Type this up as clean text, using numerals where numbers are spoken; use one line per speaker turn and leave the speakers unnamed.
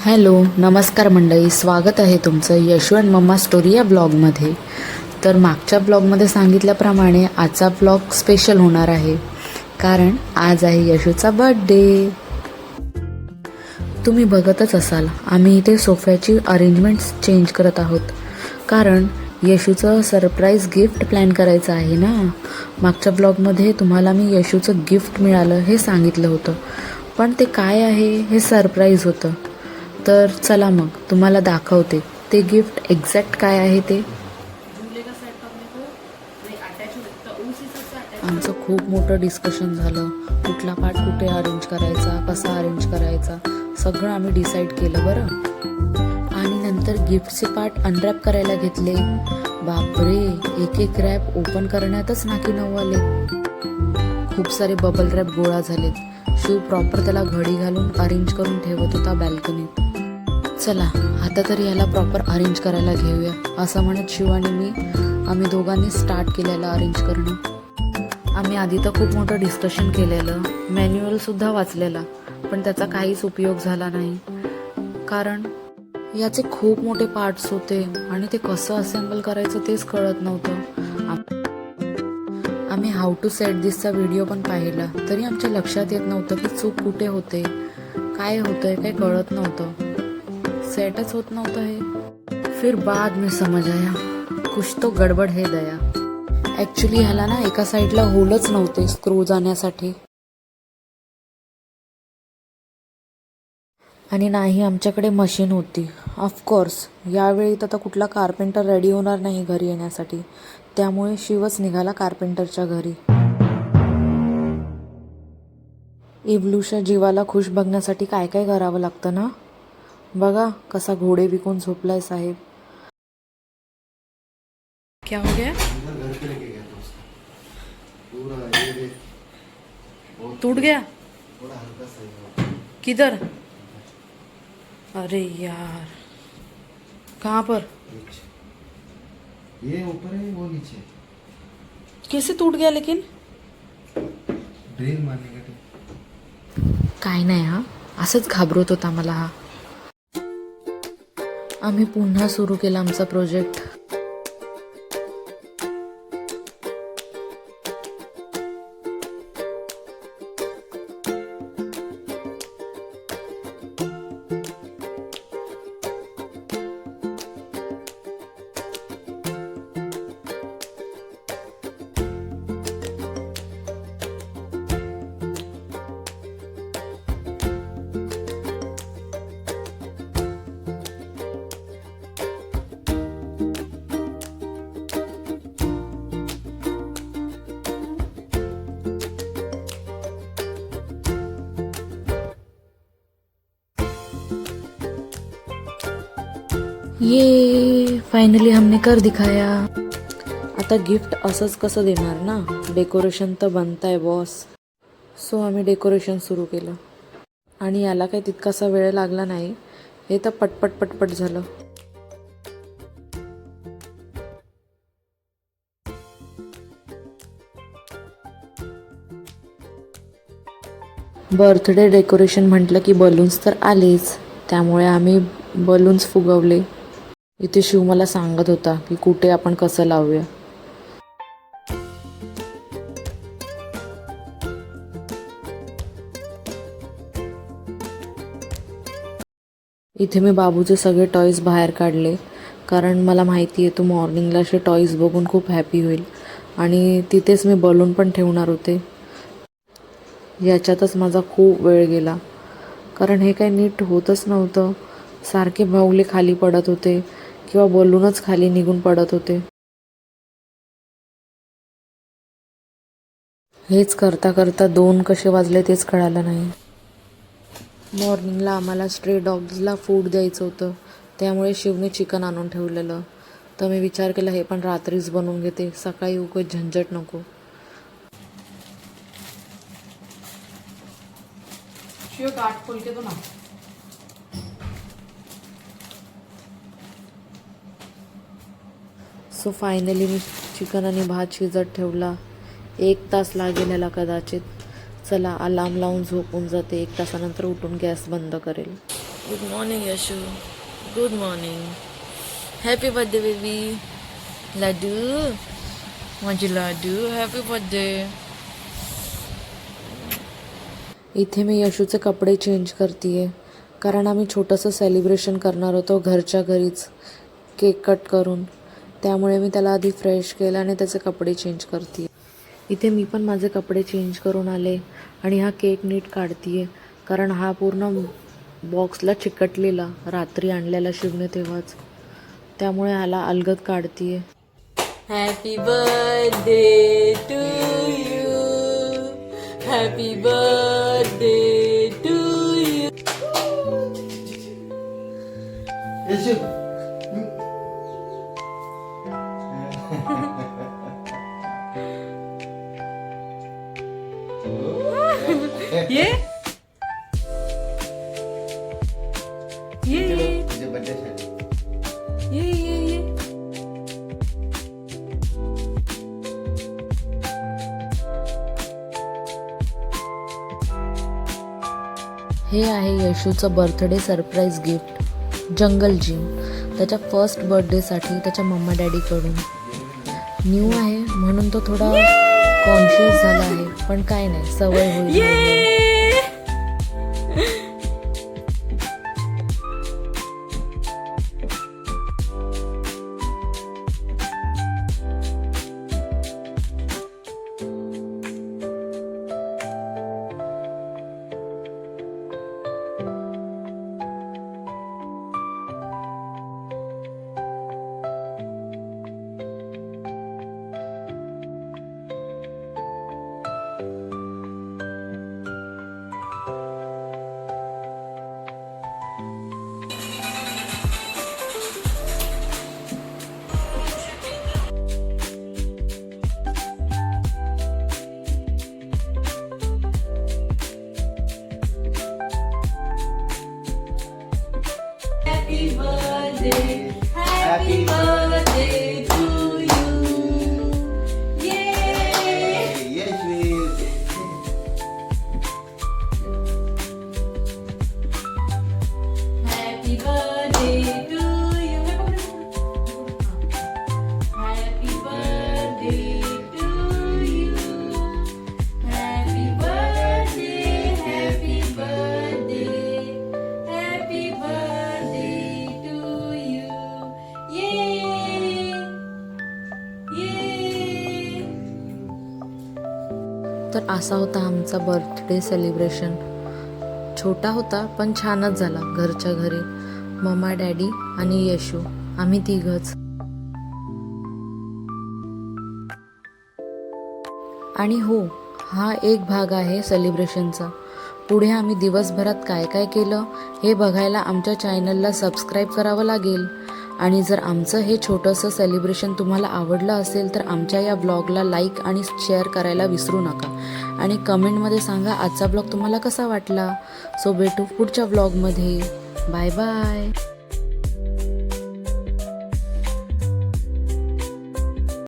Hello नमस्कार मंडळी, स्वागत आहे तुमचं यशवंत मम्मा स्टोरी या ब्लॉगमध्ये. तर मागच्या ब्लॉगमध्ये सांगितल्याप्रमाणे आजचा ब्लॉग स्पेशल होणार आहे, कारण आज आहे यशूचा बर्थडे. तुम्ही बघतच असाल आम्ही इथे सोफ्याची अरेंजमेंट्स चेंज करत आहोत, कारण यशूचं सरप्राईज गिफ्ट प्लॅन करायचं आहे ना. मागच्या ब्लॉगमध्ये तुम्हाला मी यशूचं गिफ्ट मिळालं हे सांगितलं होतं, पण ते काय आहे हे सरप्राईज होतं. तर चला मग तुम्हाला दाखवते ते गिफ्ट एक्झॅक्ट काय आहे ते. आमचं खूप मोठं डिस्कशन झालं, कुठला पार्ट कुठे अरेंज करायचा, कसा अरेंज करायचा, सगळं आम्ही डिसाईड केलं बरं. आणि नंतर गिफ्टचे पार्ट अनरॅप करायला घेतले. बापरे, एक एक रॅप ओपन करण्यातच नाकी नऊ आले. खूप सारे बबल रॅप गोळा झालेत. शिव प्रॉपर त्याला घडी घालून अरेंज करून ठेवत होता बॅल्कनीत. चला आता तरी याला प्रॉपर अरेंज करायला घेऊया, असं म्हणत शिव आणि मी आम्ही दोघांनी स्टार्ट केलेलं अरेंज करणं. आम्ही आधी तर खूप मोठं डिस्कशन केलेलं, मॅन्युअलसुद्धा वाचलेला, पण त्याचा काहीच उपयोग झाला नाही, कारण याचे खूप मोठे पार्ट्स होते आणि ते कसं असेंबल करायचं तेच कळत नव्हतं. आम्ही हाऊ टू सेट दिसचा व्हिडिओ पण पाहिला, तरी आमच्या लक्षात येत नव्हतं की चूक कुठे होते, काय होतंय काही कळत नव्हतं, सेटच होत नव्हतं हे. फिर बाद में समझ आया कुछ तो गडबड है दया. ॲक्च्युली ह्याला ना एका साईडला होलच नव्हते स्क्रू जाण्यासाठी, आणि नाही आमच्याकडे मशीन होती. ऑफकोर्स यावेळी तर कुठला कार्पेंटर रेडी होणार नाही घरी येण्यासाठी, त्यामुळे शिवच निघाला कार्पेंटरच्या घरी. इवलूच्या जीवाला खुश बघण्यासाठी काय काय करावं लागतं ना. बघा कसा घोडे विकून झोपलाय साहेब. क्या हो गया? टूट गया? किधर? अरे यार, कहाँ पर?
ये ऊपर है वो नीचे.
कैसे टूट गया लेकिन?
ड्रिल मारने का.
काय नाही हा, असंच घाबरत होता मला हा. आम्ही पुन्हा सुरू केला आमचा प्रोजेक्ट. ये फायनली हमने कर दिखाया. आता गिफ्ट असंच कसं देणार ना, डेकोरेशन तर बनताय बॉस. सो आम्ही डेकोरेशन सुरू केलं, आणि याला काही तितकासा वेळ लागला नाही, हे तर पटपट पटपट झालं. बर्थडे डेकोरेशन म्हटलं की बलून्स तर आलेच, त्यामुळे आम्ही बलून्स फुगवले. इथे शिव मला सांगत होता की कुठे आपण कसं लावूया. इथे मी बाबूचे सगळे टॉईज बाहेर काढले, कारण मला माहिती आहे तो मॉर्निंगला असे टॉईज बघून खूप हॅपी होईल, आणि तिथेच मी बलून पण ठेवणार होते. याच्यातच माझा खूप वेळ गेला, कारण हे काही नीट होतच नव्हतं. सारखे बाहुले खाली पडत होते किंवा बलूनच खाली निघून पडत होते. हेच करता करता 2 कसे वाजले तेच कळालं नाही. मॉर्निंगला आम्हाला स्ट्रे डॉग्सला फूड द्यायचं होतं, त्यामुळे शिवने चिकन आणून ठेवलेलं. तर मी विचार केला हे पण रात्रीच बनवून घेते, सकाळी उगाच झंझट नको. शिव काट खोल के दो ना. सो फायनली मी चिकन आणि भात शिजत ठेवला. 1 तास लागेल ह्याला कदाचित. चला अलार्म लावून झोपून जाते, 1 तासानंतर उठून गॅस बंद करेल.
Good morning Yashu, good morning. Happy birthday baby. लाडू, माझी लाडू, हॅपी बर्थडे.
इथे मी यशूचे कपडे चेंज करते कारण आम्ही छोटंसं सेलिब्रेशन करणार होतो घरच्या घरीच केक कट करून. त्यामुळे मी त्याला आधी फ्रेश केलं आणि त्याचे कपडे चेंज करते. इथे मी पण माझे कपडे चेंज करून आले आणि हा केक नीट काढते कारण हा पूर्ण बॉक्सला चिकटलेला रात्री आणलेला शिवणे तेव्हाच. त्यामुळे ह्याला अलगद काढते.
Happy birthday to you, happy birthday to you.
Yashu
ये ये
तुझे बर्थडे साठी
ये.
हे आहे यशूचं birthday surprise gift, jungle gym. त्याच्या फर्स्ट बर्थडेसाठी त्याच्या मम्मा डॅडीकडून. न्यू आहे म्हणून तो थोडा कॉन्शियस झाला आहे, पण काय नाही, सवय होईल.
Happy birthday, happy birthday to you. Yay!
Yeshu
Happy birthday to you. Happy birthday to you. Happy birthday, happy birthday, happy birthday to you. Yay! Yay!
तर असा होता आमचा बर्थडे सेलिब्रेशन. छोटा होता पण छानच झाला. घरच्या घरी मम्मा डॅडी आणि यशू, आम्ही तिघच. आणि हो, हा एक भाग आहे सेलिब्रेशनचा. पुढे आम्ही दिवसभरात काय काय केलं हे बघायला आमच्या चॅनलला सबस्क्राईब करावं लागेल. आणि जर आमचं हे छोटंसं सेलिब्रेशन तुम्हाला आवडलं असेल तर आमच्या या ब्लॉगला लाईक आणि शेअर करायला विसरू नका. आणि कमेंटमध्ये सांगा आजचा ब्लॉग तुम्हाला कसा वाटला. सो भेटू पुढच्या ब्लॉगमध्ये. Bye bye.